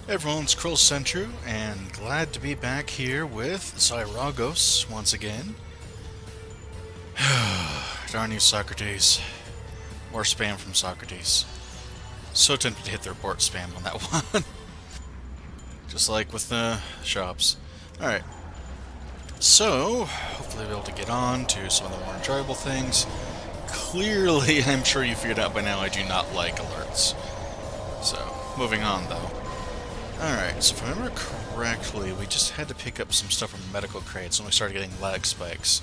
Everyone's Krill Centru, and glad to be back here with Zyragos once again. Darn you, Socrates. More spam from Socrates. So tempted to hit the report spam on that one. Just like with the shops. Alright. So, hopefully we'll be able to get on to some of the more enjoyable things. Clearly, I'm sure you figured out by now I do not like alerts. So, moving on though. Alright, so if I remember correctly, we just had to pick up some stuff from medical crates when we started getting lag spikes.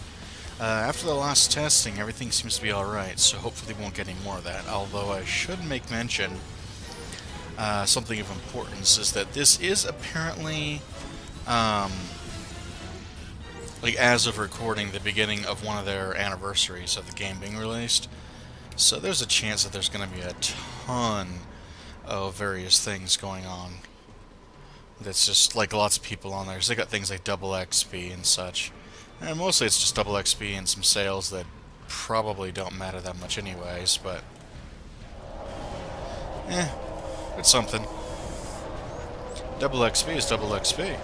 After the last testing, everything seems to be alright, so hopefully we won't get any more of that. Although I should make mention, something of importance is that this is apparently, like as of recording, the beginning of one of their anniversaries of the game being released. So there's a chance that there's going to be a ton of various things going on. That's just like lots of people on there. So they got things like double XP and such. And mostly it's just double XP and some sales that probably don't matter that much anyways, but it's something. Double XP is double XP.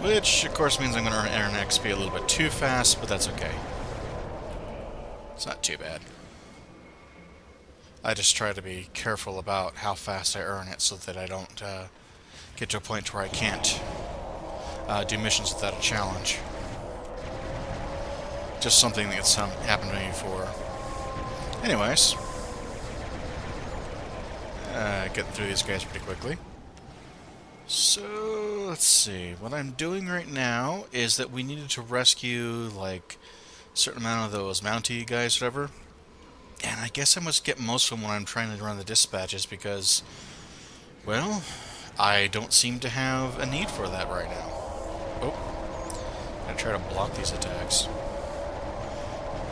Which, of course, means I'm going to earn XP a little bit too fast, but that's okay. It's not too bad. I just try to be careful about how fast I earn it so that I don't get to a point where I can't do missions without a challenge. Just something that's happened to me before. Anyways, getting through these guys pretty quickly. So, let's see. What I'm doing right now is that we needed to rescue, like, a certain amount of those Mountie guys, whatever. And I guess I must get most of them when I'm trying to run the dispatches because, well, I don't seem to have a need for that right now. Oh, I'm gonna try to block these attacks.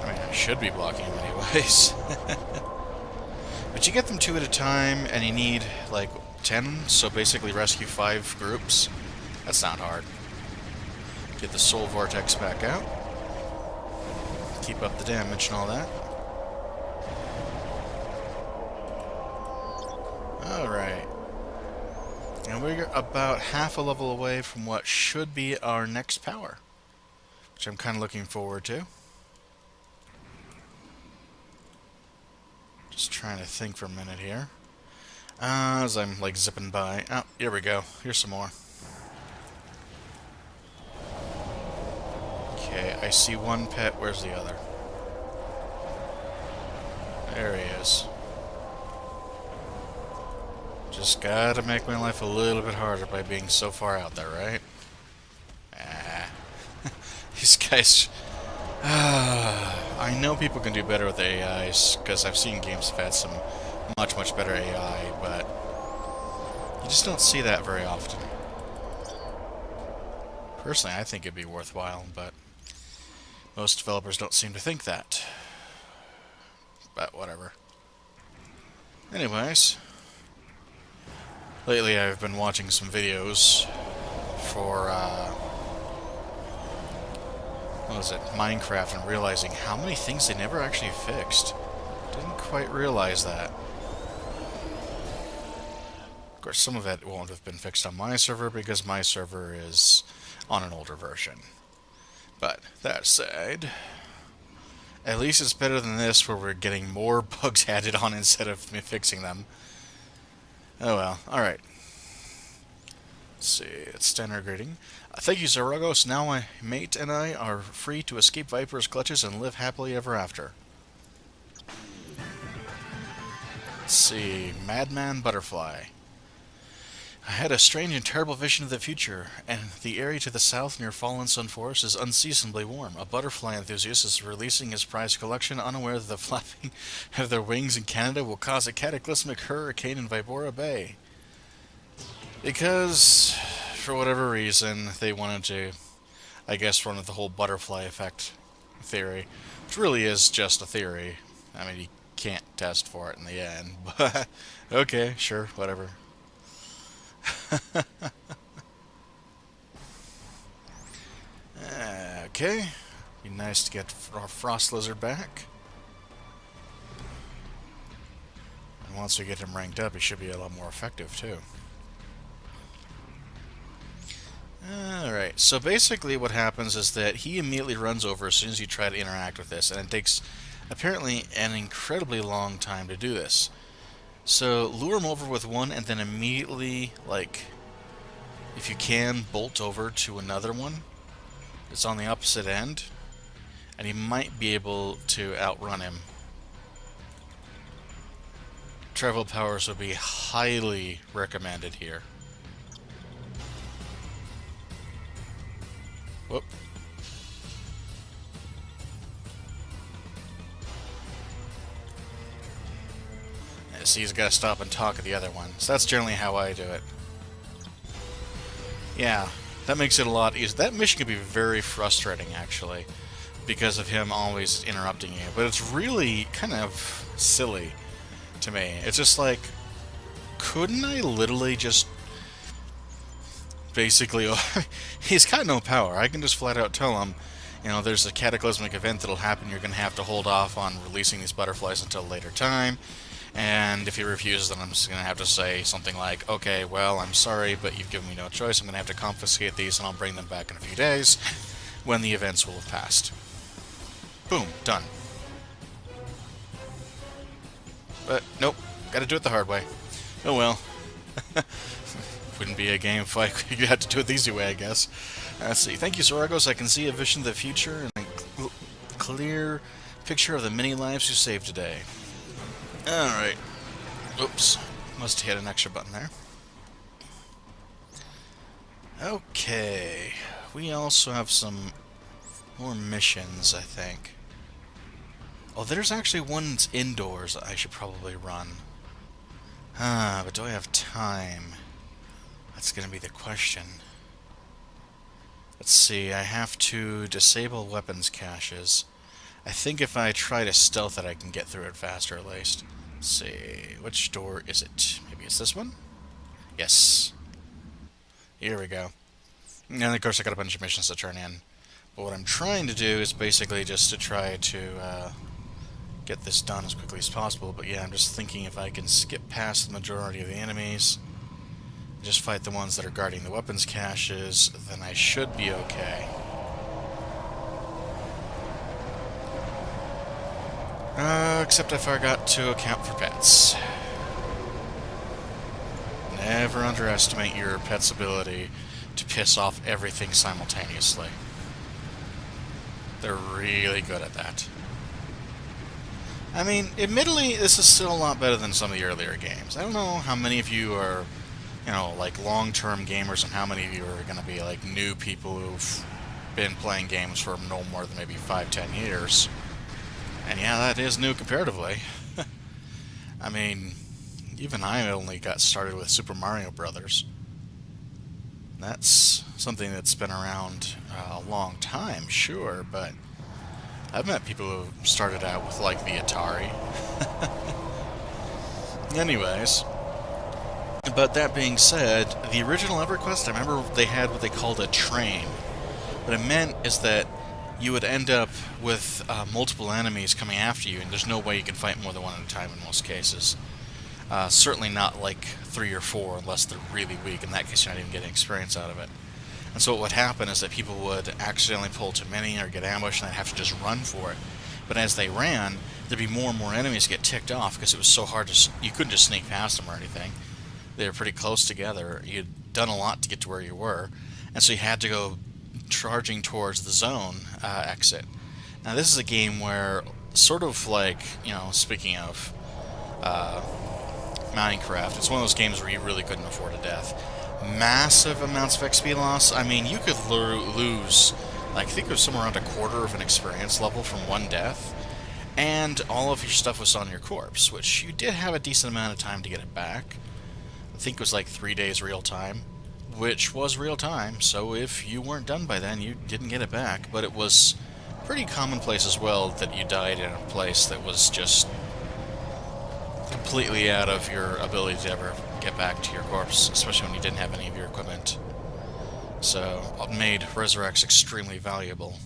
I mean, I should be blocking them anyways. But you get them 2 at a time, and you need, like, 10, so basically rescue 5 groups. That's not hard. Get the Soul Vortex back out. Keep up the damage and all that. Alright. And we're about half a level away from what should be our next power, which I'm kind of looking forward to. Just trying to think for a minute here. As I'm, like, zipping by. Oh, here we go. Here's some more. Okay, I see one pet. Where's the other? There he is. Just gotta make my life a little bit harder by being so far out there, right? Ah. These guys... I know people can do better with AIs, because I've seen games that have had some much, much better AI, but you just don't see that very often. Personally, I think it'd be worthwhile, but most developers don't seem to think that. But whatever. Anyways, lately I've been watching some videos for, what was it, Minecraft, and realizing how many things they never actually fixed. Didn't quite realize that. Of course, some of it won't have been fixed on my server because my server is on an older version. But that aside, at least it's better than this where we're getting more bugs added on instead of me fixing them. Oh well, alright. Let's see, it's standard greeting. Thank you, Zaragos. Now my mate and I are free to escape Viper's clutches and live happily ever after. Let's see, Madman Butterfly. I had a strange and terrible vision of the future, and the area to the south near Fallen Sun Forest is unseasonably warm. A butterfly enthusiast is releasing his prized collection, unaware that the flapping of their wings in Canada will cause a cataclysmic hurricane in Vibora Bay. Because, for whatever reason, they wanted to, I guess, run with the whole butterfly effect theory, which really is just a theory. I mean, you can't test for it in the end, but okay, sure, whatever. Okay, be nice to get our frost lizard back. And once we get him ranked up, he should be a lot more effective too. Alright, so basically what happens is that he immediately runs over as soon as you try to interact with this, and it takes apparently an incredibly long time to do this. So lure him over with one, and then immediately, like, if you can, bolt over to another one. It's on the opposite end, and you might be able to outrun him. Travel powers would be highly recommended here. Whoop. Yeah, see, he's got to stop and talk to the other one. So that's generally how I do it. Yeah, that makes it a lot easier. That mission can be very frustrating, actually, because of him always interrupting you. But it's really kind of silly to me. It's just like, couldn't I literally just basically... he's got no power. I can just flat out tell him, you know, there's a cataclysmic event that'll happen. You're going to have to hold off on releasing these butterflies until a later time. And if he refuses, then I'm just going to have to say something like, okay, well, I'm sorry, but you've given me no choice. I'm going to have to confiscate these, and I'll bring them back in a few days when the events will have passed. Boom, done. But, nope, gotta do it the hard way. Oh well. Wouldn't be a game if I had to do it the easy way, I guess. Let's see. Thank you, Soragos. I can see a vision of the future and a clear picture of the many lives you saved today. Alright. Oops. Must have hit an extra button there. Okay. We also have some more missions, I think. Oh, there's actually one that's indoors that I should probably run. But do I have time? That's going to be the question. Let's see, I have to disable weapons caches. I think if I try to stealth it, I can get through it faster at least. Let's see, which door is it? Maybe it's this one? Yes. Here we go. And of course I got a bunch of missions to turn in. But what I'm trying to do is basically just to try to get this done as quickly as possible. But yeah, I'm just thinking if I can skip past the majority of the enemies, just fight the ones that are guarding the weapons caches, then I should be okay. Except I forgot to account for pets. Never underestimate your pet's ability to piss off everything simultaneously. They're really good at that. I mean, admittedly, this is still a lot better than some of the earlier games. I don't know how many of you are, you know, like long-term gamers, and how many of you are going to be like new people who've been playing games for no more than maybe 5-10 years. And yeah, that is new comparatively. I mean, even I only got started with Super Mario Brothers. That's something that's been around a long time, sure, but I've met people who started out with, like, the Atari. Anyways, but that being said, the original EverQuest, I remember they had what they called a train. What it meant is that you would end up with multiple enemies coming after you, and there's no way you can fight more than one at a time in most cases. Certainly not like 3 or 4 unless they're really weak. In that case, you're not even getting experience out of it. And so what would happen is that people would accidentally pull too many or get ambushed, and they'd have to just run for it. But as they ran, there'd be more and more enemies get ticked off because it was so hard to... You couldn't just sneak past them or anything. They were pretty close together. You'd done a lot to get to where you were, and so you had to go charging towards the zone exit. Now this is a game where, sort of like, you know, speaking of Minecraft, it's one of those games where you really couldn't afford a death. Massive amounts of XP loss. I mean, you could lose, like, I think it was somewhere around a quarter of an experience level from one death, and all of your stuff was on your corpse, which you did have a decent amount of time to get it back. I think it was like 3 days real time, which was real time, so if you weren't done by then, you didn't get it back. But it was pretty commonplace as well that you died in a place that was just completely out of your ability to ever get back to your corpse, especially when you didn't have any of your equipment. So it made Resurrects extremely valuable.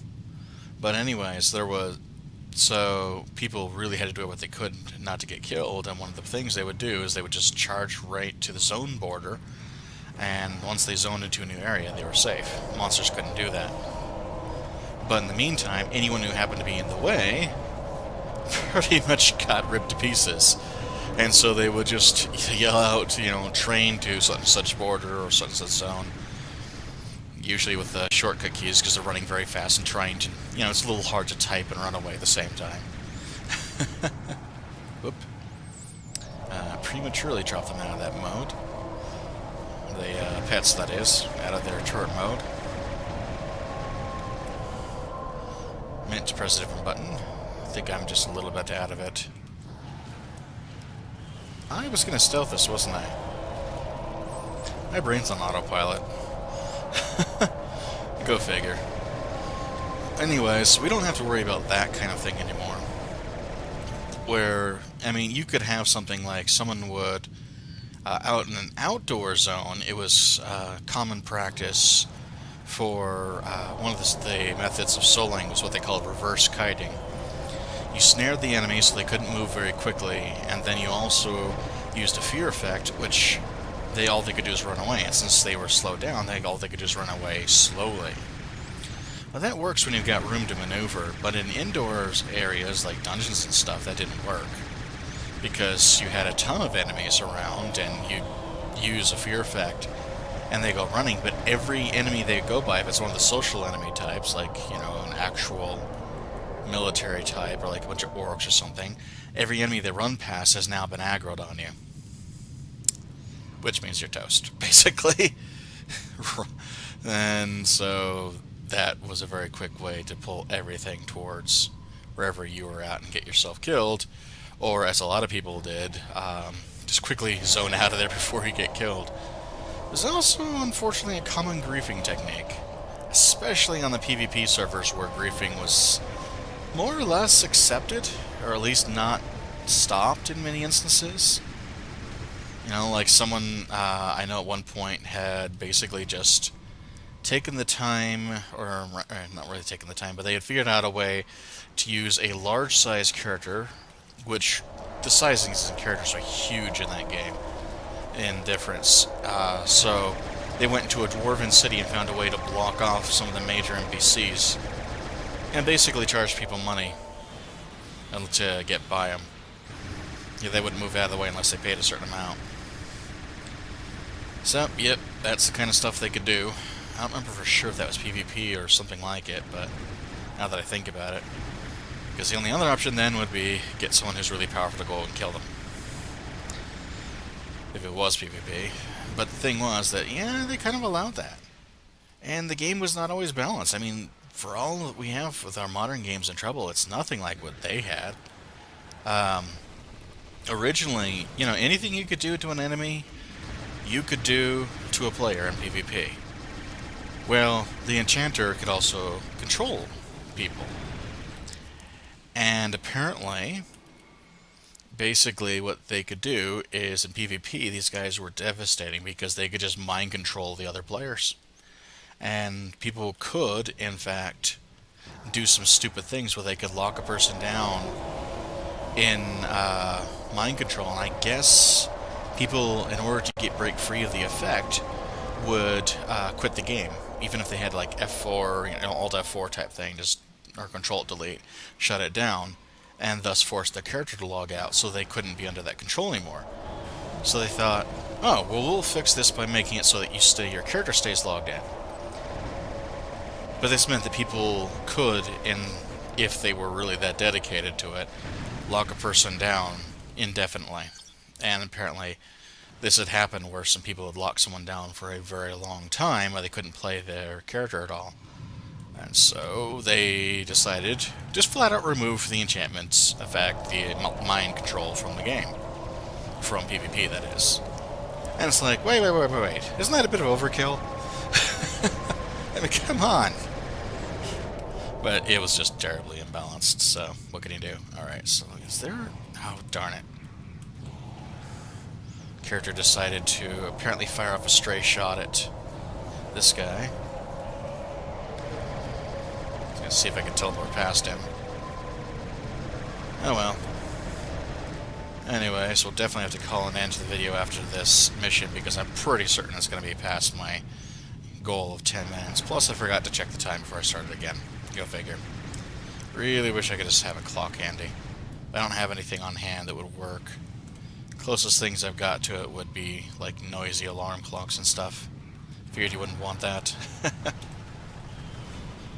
But anyways, so people really had to do what they could not to get killed, and one of the things they would do is they would just charge right to the zone border, And once they zoned into a new area, they were safe. Monsters couldn't do that. But in the meantime, anyone who happened to be in the way pretty much got ripped to pieces. And so they would just yell out, train to such and such border or such and such zone. Usually with the shortcut keys because they're running very fast and trying to, it's a little hard to type and run away at the same time. Whoop. Prematurely dropped them out of that mode. The pets, that is, out of their turret mode. Meant to press a different button. I think I'm just a little bit out of it. I was going to stealth this, wasn't I? My brain's on autopilot. Go figure. Anyways, we don't have to worry about that kind of thing anymore. Where, you could have something like someone would, out in an outdoor zone, it was common practice for one of the methods of soloing was what they called reverse kiting. You snared the enemy so they couldn't move very quickly, and then you also used a fear effect, which all they could do is run away. And since they were slowed down, all they could do is run away slowly. Well, that works when you've got room to maneuver, but in indoors areas like dungeons and stuff, that didn't work. Because you had a ton of enemies around, and you use a fear effect, and they go running, but every enemy they go by, if it's one of the social enemy types, like, an actual military type, or like a bunch of orcs or something, every enemy they run past has now been aggroed on you. Which means you're toast, basically. And so that was a very quick way to pull everything towards wherever you were at and get yourself killed, or as a lot of people did, just quickly zone out of there before you get killed. There's also, unfortunately, a common griefing technique, especially on the PvP servers where griefing was more or less accepted, or at least not stopped in many instances. Like someone, I know at one point had basically just taken the time, or not really taken the time, but they had figured out a way to use a large-size character, which the sizings and characters are huge in that game, in difference. So they went into a dwarven city and found a way to block off some of the major NPCs, and basically charged people money to get by them. They wouldn't move out of the way unless they paid a certain amount. So, yep, that's the kind of stuff they could do. I don't remember for sure if that was PvP or something like it, but now that I think about it. Because the only other option then would be get someone who's really powerful to go and kill them. If it was PvP. But the thing was that, they kind of allowed that. And the game was not always balanced. For all that we have with our modern games in trouble, it's nothing like what they had. Originally, anything you could do to an enemy, you could do to a player in PvP. Well, the Enchanter could also control people. And apparently, basically what they could do is, in PvP, these guys were devastating because they could just mind control the other players. And people could, in fact, do some stupid things where they could lock a person down in mind control. And I guess people, in order to break free of the effect, would quit the game, even if they had like F4, Alt F4 type thing, or Control Delete, shut it down, and thus force the character to log out, so they couldn't be under that control anymore. So they thought, oh, well, we'll fix this by making it so that your character stays logged in. But this meant that people could, if they were really that dedicated to it, lock a person down indefinitely. And apparently this had happened where some people had locked someone down for a very long time where they couldn't play their character at all. And so they decided just flat out remove the enchantments effect, the mind control from the game. From PvP, that is. And it's like, wait. Isn't that a bit of overkill? Come on. But it was just terribly imbalanced, so what can you do? Alright, so is there... Oh, darn it. Character decided to apparently fire off a stray shot at this guy. Let's see if I can teleport past him. Oh well. Anyways, we'll definitely have to call an end to the video after this mission because I'm pretty certain it's going to be past my goal of 10 minutes. Plus, I forgot to check the time before I started again. Go figure. Really wish I could just have a clock handy. I don't have anything on hand that would work. Closest things I've got to it would be like noisy alarm clocks and stuff. Figured you wouldn't want that.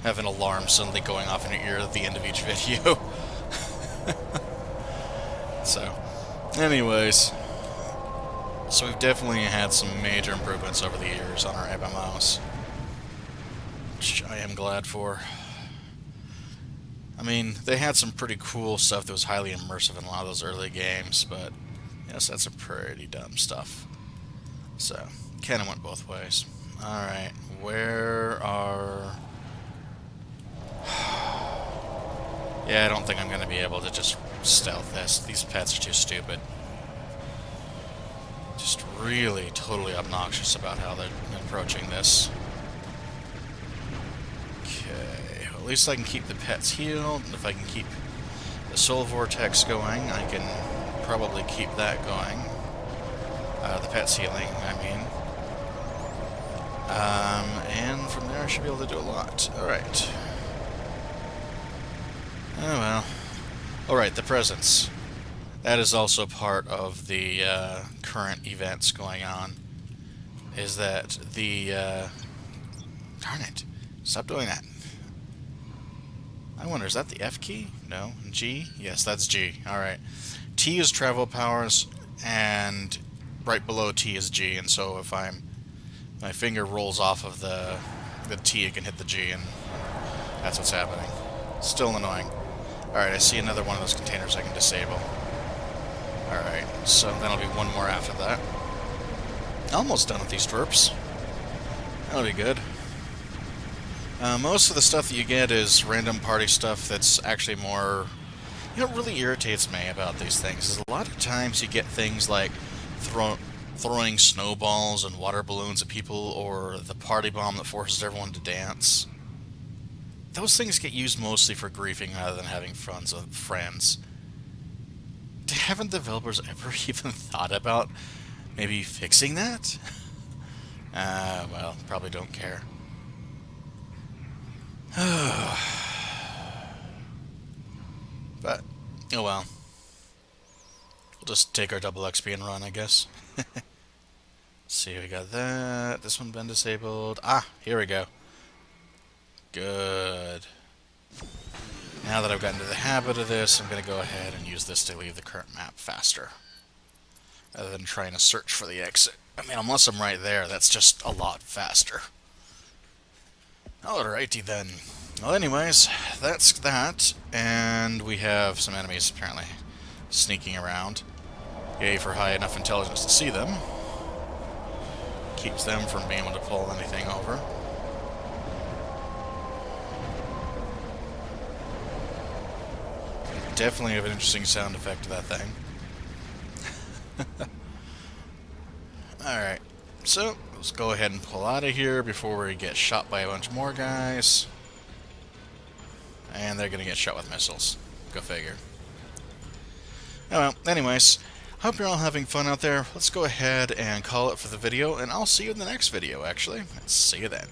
Have an alarm suddenly going off in your ear at the end of each video. So, anyways. So we've definitely had some major improvements over the years on our MMOs. Which I am glad for. I mean, they had some pretty cool stuff that was highly immersive in a lot of those early games, but yes, that's some pretty dumb stuff. So, kind of went both ways. Alright, where are... Yeah, I don't think I'm going to be able to just stealth this. These pets are too stupid. Just really totally obnoxious about how they're approaching this. Okay, well, at least I can keep the pets healed. If I can keep the soul vortex going, I can probably keep that going. The pets healing, I mean. And from there I should be able to do a lot. Alright. Oh well. Alright, the presents. That is also part of the current events going on. Is that the... darn it. Stop doing that. I wonder, is that the F key? No. G? Yes, that's G. Alright. T is travel powers, and right below T is G, and so if my finger rolls off of the T, it can hit the G, and that's what's happening. Still annoying. Alright, I see another one of those containers I can disable. Alright, so that'll be one more after that. Almost done with these twerps. That'll be good. Most of the stuff that you get is random party stuff that's actually more... You know, what really irritates me about these things is a lot of times you get things like throwing snowballs and water balloons at people, or the party bomb that forces everyone to dance. Those things get used mostly for griefing rather than having fun with friends. Haven't developers ever even thought about maybe fixing that? Well, probably don't care. But, oh well. We'll just take our double XP and run, I guess. See, we got that. This one been disabled. Ah, here we go. Good. Now that I've gotten into the habit of this, I'm going to go ahead and use this to leave the current map faster. Rather than trying to search for the exit. I mean, unless I'm right there, that's just a lot faster. Alrighty then. Well, anyways, that's that. And we have some enemies apparently sneaking around. Yay for high enough intelligence to see them. Keeps them from being able to pull anything over. Definitely have an interesting sound effect to that thing. Alright, so let's go ahead and pull out of here before we get shot by a bunch more guys. And they're gonna get shot with missiles. Go figure. Oh well, anyways, hope you're all having fun out there. Let's go ahead and call it for the video, and I'll see you in the next video, actually. See you then.